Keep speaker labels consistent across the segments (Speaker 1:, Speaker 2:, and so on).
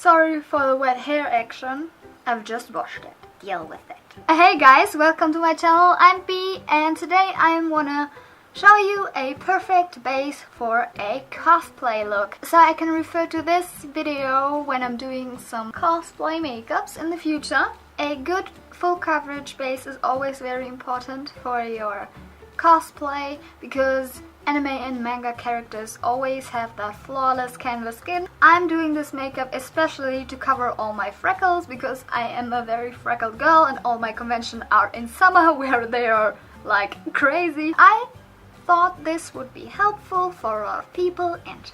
Speaker 1: Sorry for the wet hair action. I've just washed it. Deal with it. Hey guys, welcome to my channel. I'm B, and today I wanna show you a perfect base for a cosplay look. So I can refer to this video when I'm doing some cosplay makeups in the future. A good full coverage base is always very important for your cosplay because anime and manga characters always have that flawless canvas skin. I'm doing this makeup especially to cover all my freckles because I am a very freckled girl and all my conventions are in summer where they are like crazy. I thought this would be helpful for a lot of people, and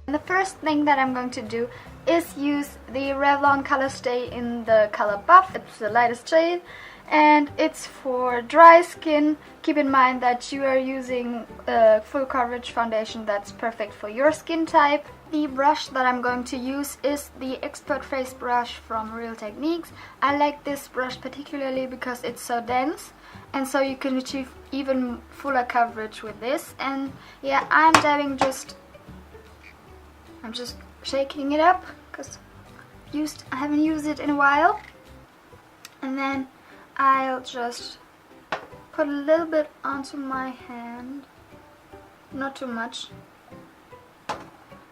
Speaker 1: the first thing that I'm going to do is use the Revlon Color Stay in the color Buff. It's the lightest shade and it's for dry skin. Keep in mind that you are using a full coverage foundation that's perfect for your skin type. The brush that I'm going to use is the Expert Face brush from Real Techniques. I like this brush particularly because it's so dense and so you can achieve even fuller coverage with this. And yeah, I'm just shaking it up because I haven't used it in a while. And then I'll just put a little bit onto my hand, not too much,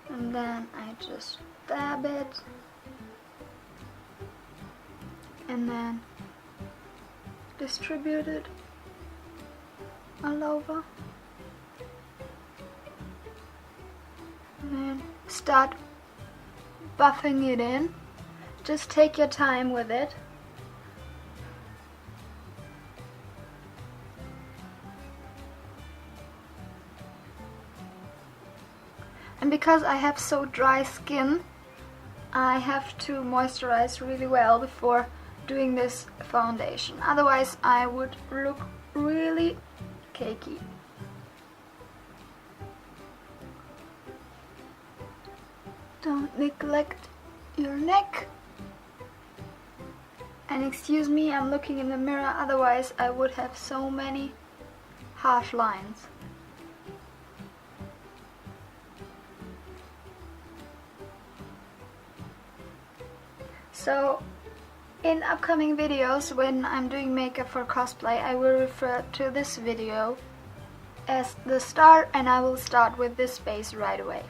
Speaker 1: and then I just dab it and then distribute it all over and then start buffing it in. Just take your time with it. And because I have so dry skin, I have to moisturize really well before doing this foundation. Otherwise, I would look really cakey. Don't neglect your neck. And excuse me, I'm looking in the mirror, otherwise I would have so many harsh lines. So, in upcoming videos, when I'm doing makeup for cosplay, I will refer to this video as the start, and I will start with this base right away.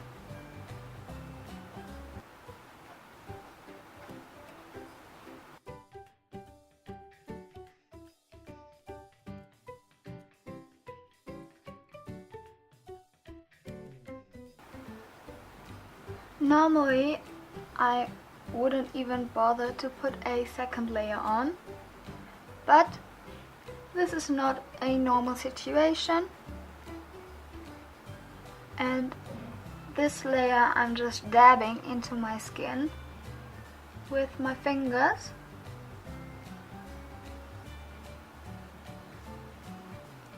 Speaker 1: Normally, I wouldn't even bother to put a second layer on, but this is not a normal situation, and this layer I'm just dabbing into my skin with my fingers.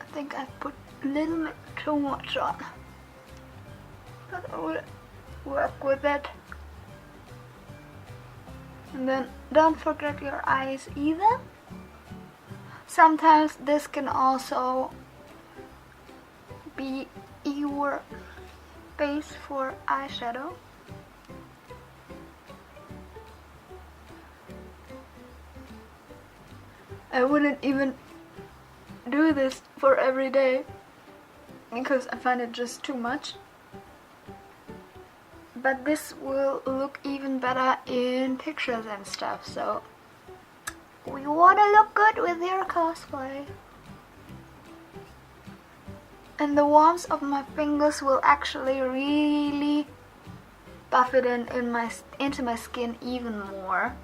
Speaker 1: I think I put a little bit too much on, but I will work with it. And then don't forget your eyes either. Sometimes this can also be your base for eyeshadow. I wouldn't even do this for every day because I find it just too much. But this will look even better in pictures and stuff, so we want to look good with your cosplay. And the warmth of my fingers will actually really buff it into my skin even more.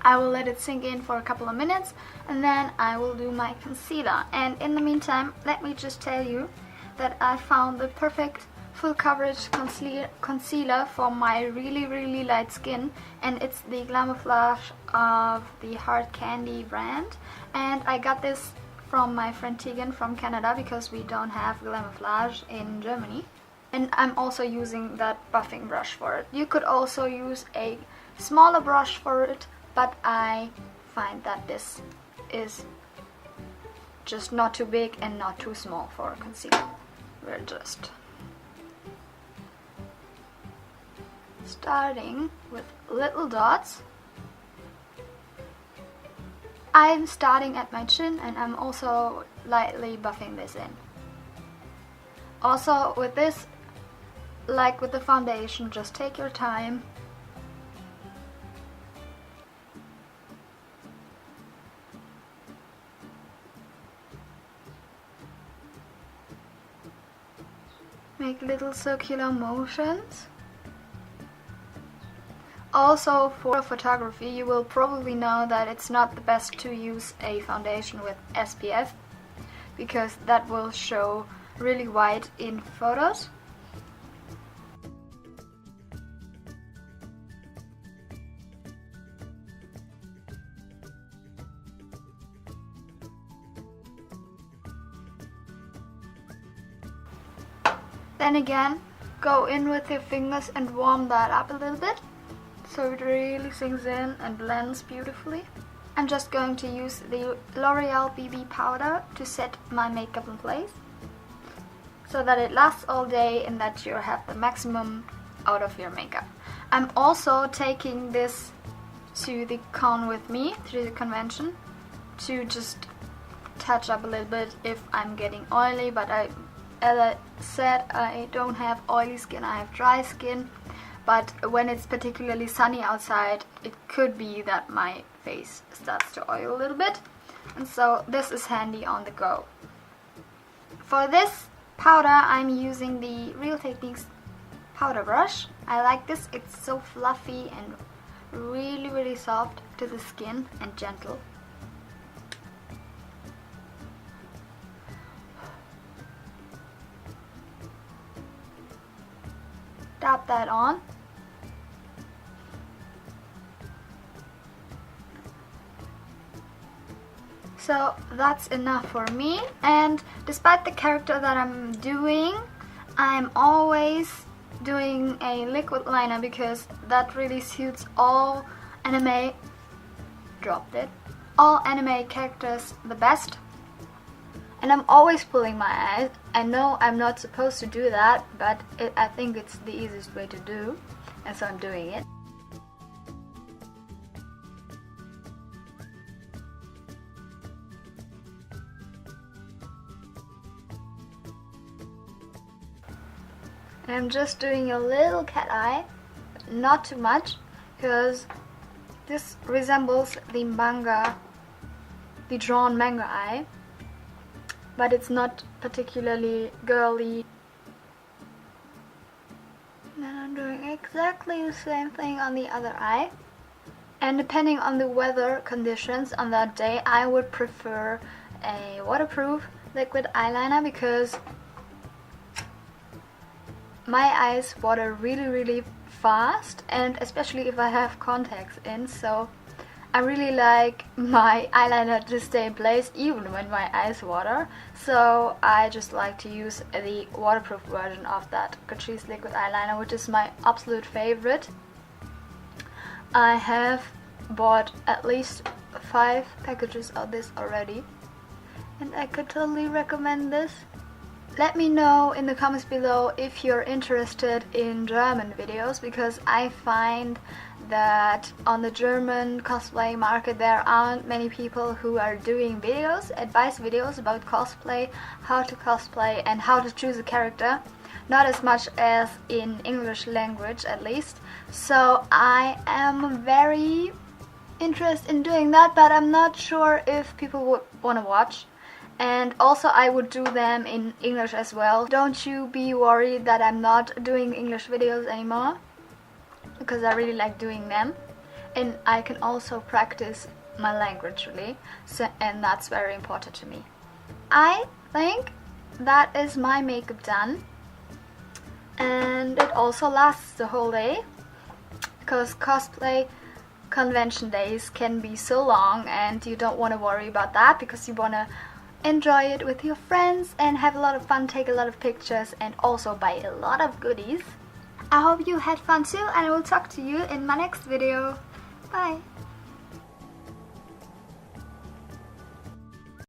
Speaker 1: I will let it sink in for a couple of minutes and then I will do my concealer. And in the meantime, let me just tell you that I found the perfect full coverage concealer for my really light skin, and it's the Glamoflage of the Hard Candy brand, and I got this from my friend Tegan from Canada because we don't have Glamoflage in Germany, and I'm also using that buffing brush for it. You could also use a smaller brush for it, but I find that this is just not too big and not too small for a concealer. We'll just starting with little dots. I'm starting at my chin and I'm also lightly buffing this in. Also with this, like with the foundation, just take your time. Make little circular motions. Also, for photography, you will probably know that it's not the best to use a foundation with SPF because that will show really white in photos. Then again, go in with your fingers and warm that up a little bit so it really sinks in and blends beautifully. I'm just going to use the L'Oreal BB powder to set my makeup in place so that it lasts all day and that you have the maximum out of your makeup. I'm also taking this to the con with me, to the convention, to just touch up a little bit if I'm getting oily, but as I said, I don't have oily skin, I have dry skin. But when it's particularly sunny outside, it could be that my face starts to oil a little bit. And so this is handy on the go. For this powder, I'm using the Real Techniques powder brush. I like this, it's so fluffy and really soft to the skin and gentle. Dab that on. So that's enough for me, and despite the character that I'm doing, I'm always doing a liquid liner because that really suits all anime characters the best. And I'm always pulling my eyes. I know I'm not supposed to do that, but I think it's the easiest way to do, and so I'm doing it. And I'm just doing a little cat eye, not too much, because this resembles the drawn manga eye, but it's not particularly girly. Then I'm doing exactly the same thing on the other eye. And depending on the weather conditions on that day, I would prefer a waterproof liquid eyeliner because my eyes water really fast, and especially if I have contacts in, so I really like my eyeliner to stay in place even when my eyes water. So I just like to use the waterproof version of that Catrice liquid eyeliner, which is my absolute favorite. I have bought at least 5 packages of this already, and I could totally recommend this. Let me know in the comments below if you're interested in German videos, because I find that on the German cosplay market there aren't many people who are doing videos, advice videos about cosplay, how to cosplay and how to choose a character. Not as much as in English language at least. So I am very interested in doing that, but I'm not sure if people would want to watch. And also I would do them in English as well. Don't you be worried that I'm not doing English videos anymore, because I really like doing them, and I can also practice my language really, so, and that's very important to me. I think that is my makeup done, and it also lasts the whole day, because cosplay convention days can be so long and you don't want to worry about that, because you want to enjoy it with your friends and have a lot of fun, take a lot of pictures, and also buy a lot of goodies. I hope you had fun too, and I will talk to you in my next video. Bye!